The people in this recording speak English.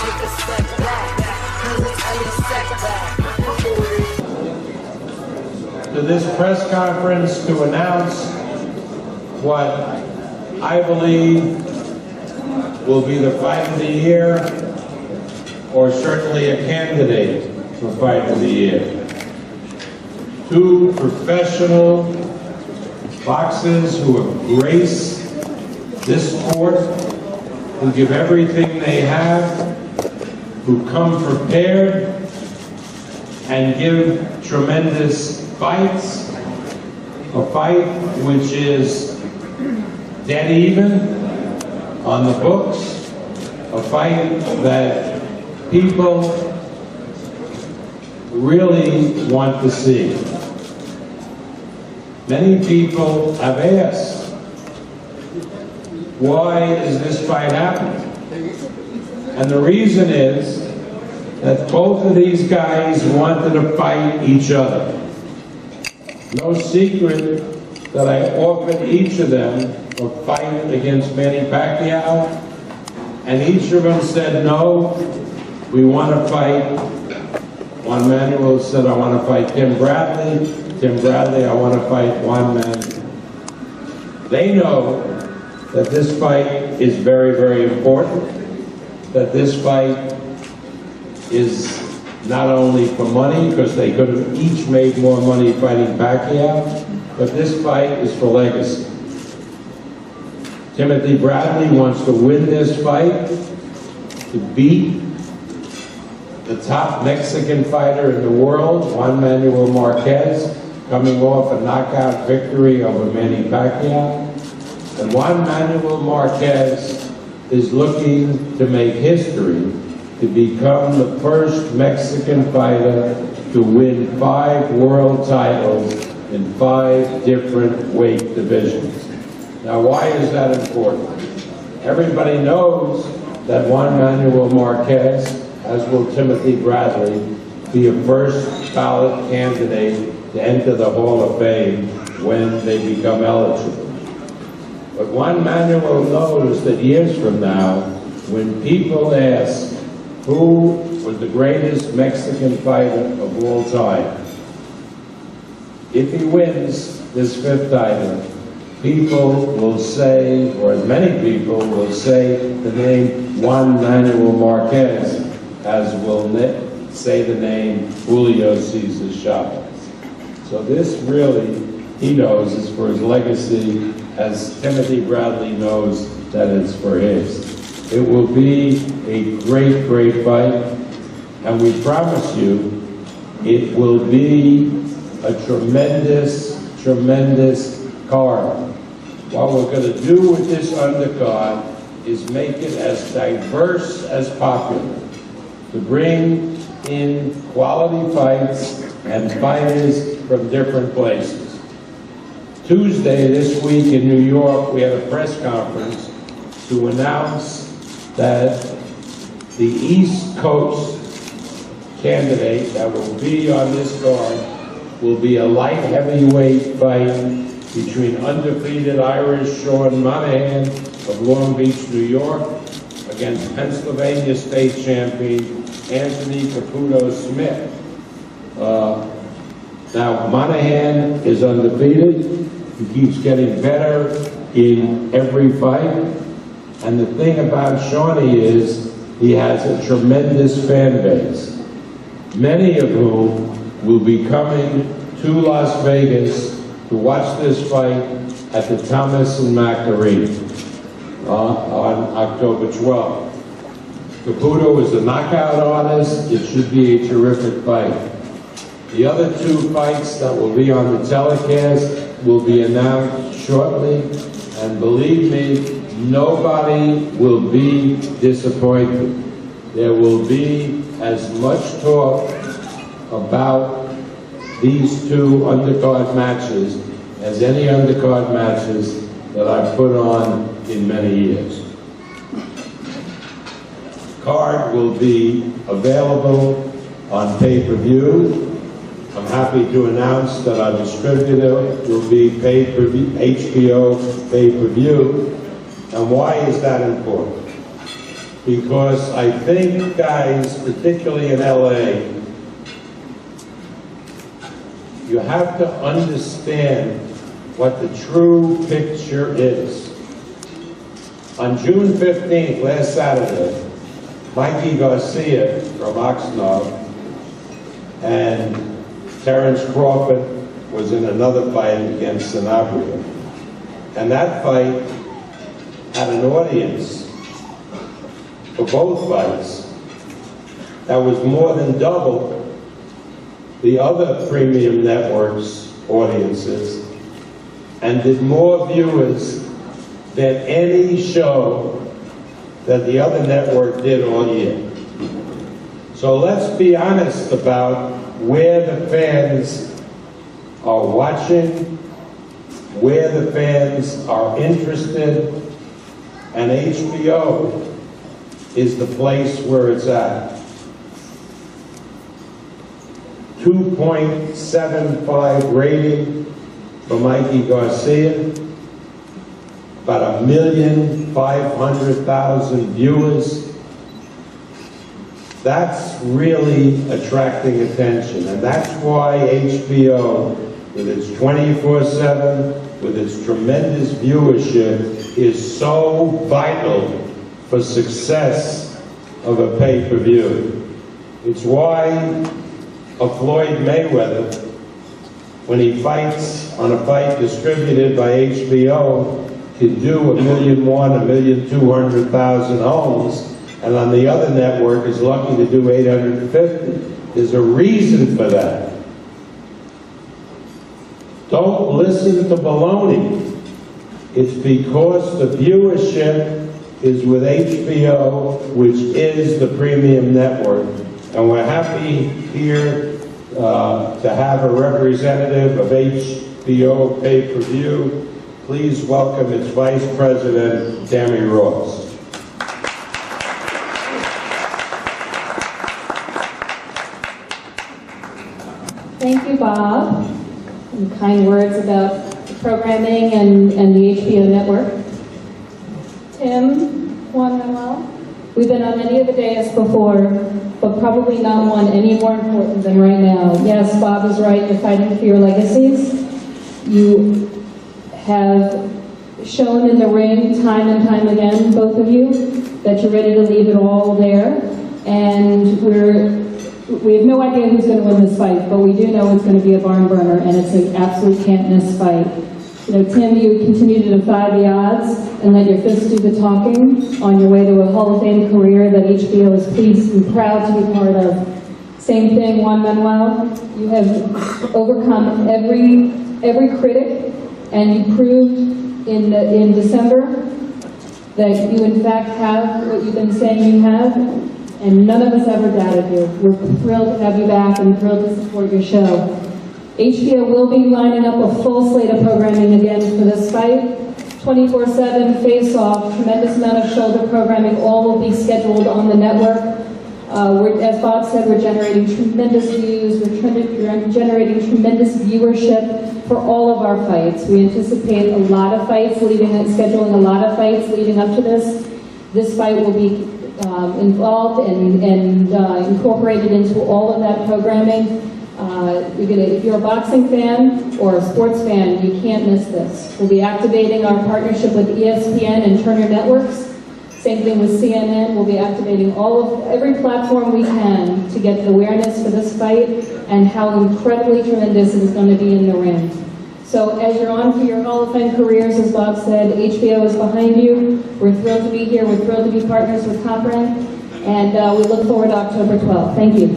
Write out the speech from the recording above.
take a step back, 'cause it's only a setback. To this press conference to announce what I believe will be the fight of the year, or certainly a candidate for fight of the year. Two professional boxers who have graced this sport, who give everything they have, who come prepared and give tremendous fights, a fight which is dead even on the books, a fight that people really want to see. Many people have asked, why is this fight happening? And the reason is that both of these guys wanted to fight each other. No secret that I offered each of them a fight against Manny Pacquiao, and each of them said, no, we want to fight. Juan Manuel said, I want to fight Tim Bradley. Tim Bradley, I want to fight Juan Manuel. They know that this fight is very, very important, that this fight is not only for money, because they could have each made more money fighting Pacquiao, but this fight is for legacy. Timothy Bradley wants to win this fight, to beat the top Mexican fighter in the world, Juan Manuel Marquez, coming off a knockout victory over Manny Pacquiao. And Juan Manuel Marquez is looking to make history, to become the first Mexican fighter to win 5 world titles in 5 different weight divisions. Now, why is that important? Everybody knows that Juan Manuel Marquez, as will Timothy Bradley, be a first ballot candidate to enter the Hall of Fame when they become eligible. But Juan Manuel knows that years from now, when people ask who was the greatest Mexican fighter of all time, if he wins this 5th title, people will say, or many people will say the name Juan Manuel Marquez, as will say the name Julio Cesar Chavez. So this really, he knows, is for his legacy, as Timothy Bradley knows that it's for his. It will be a great, great fight, and we promise you it will be a tremendous, tremendous card. What we're going to do with this undercard is make it as diverse as popular, to bring in quality fights and fighters from different places. Tuesday this week in New York, we had a press conference to announce that the East Coast candidate that will be on this card will be a light heavyweight fight between undefeated Irish Sean Monahan of Long Beach, New York, against Pennsylvania state champion Anthony Caputo Smith. Now, Monahan is undefeated. He keeps getting better in every fight. And the thing about Shawnee is he has a tremendous fan base, many of whom will be coming to Las Vegas to watch this fight at the Thomas and Mack Arena on October 12th. Caputo is a knockout artist. It should be a terrific fight. The other 2 fights that will be on the telecast will be announced shortly, and believe me, nobody will be disappointed. There will be as much talk about these 2 undercard matches as any undercard matches that I've put on in many years. Card will be available on pay-per-view. I'm happy to announce that our distributor will be HBO pay-per-view. And why is that important? because I think, guys, particularly in LA, you have to understand what the true picture is. On June 15th, last Saturday, Mikey Garcia from Oxnard and Terrence Crawford was in another fight against Sanabria. And that fight had an audience for both fights that was more than double the other premium networks' audiences, and did more viewers than any show that the other network did all year. So let's be honest about where the fans are watching, where the fans are interested, and HBO is the place where it's at. 2.75 rating for Mikey Garcia, about 1,500,000 viewers. That's really attracting attention, and that's why HBO, with its 24/7, with its tremendous viewership, is so vital for success of a pay-per-view. It's why a Floyd Mayweather, when he fights on a fight distributed by HBO, can do 1,000,001, 1,200,000 homes, and on the other network is lucky to do 850. There's a reason for that. Don't listen to baloney. It's because the viewership is with HBO, which is the premium network. And we're happy here to have a representative of HBO pay-per-view. Please welcome its Vice President, Tammy Ross. Thank you, Bob, and kind words about the programming and the HBO network. Tim, Juan, Manuel, we've been on many of the days before, but probably not one any more important than right now. Yes, Bob is right, you're fighting for your legacies. You have shown in the ring time and time again, both of you, that you're ready to leave it all there. And we have no idea who's going to win this fight, but we do know it's going to be a barn burner, and it's an absolute can't-miss fight. You know, Tim, you continue to defy the odds and let your fists do the talking on your way to a Hall of Fame career that HBO is pleased and proud to be part of. Same thing, Juan Manuel. You have overcome every critic, and you proved in December that you in fact have what you've been saying you have, and none of us ever doubted you. We're thrilled to have you back and thrilled to support your show. HBO will be lining up a full slate of programming again for this fight. 24/7 face-off, tremendous amount of shoulder programming, all will be scheduled on the network. As Bob said, we're generating tremendous views, we're generating tremendous viewership for all of our fights. We anticipate a lot of fights, scheduling a lot of fights leading up to this. This fight will be involved and incorporated into all of that programming. If you're a boxing fan or a sports fan, you can't miss this. We'll be activating our partnership with ESPN and Turner Networks. Same thing with CNN. We'll be activating every platform we can to get awareness for this fight and how incredibly tremendous it is going to be in the ring. So as you're on for your Hall of Fame careers, as Bob said, HBO is behind you. We're thrilled to be here. We're thrilled to be partners with Copran. And we look forward to October 12th. Thank you.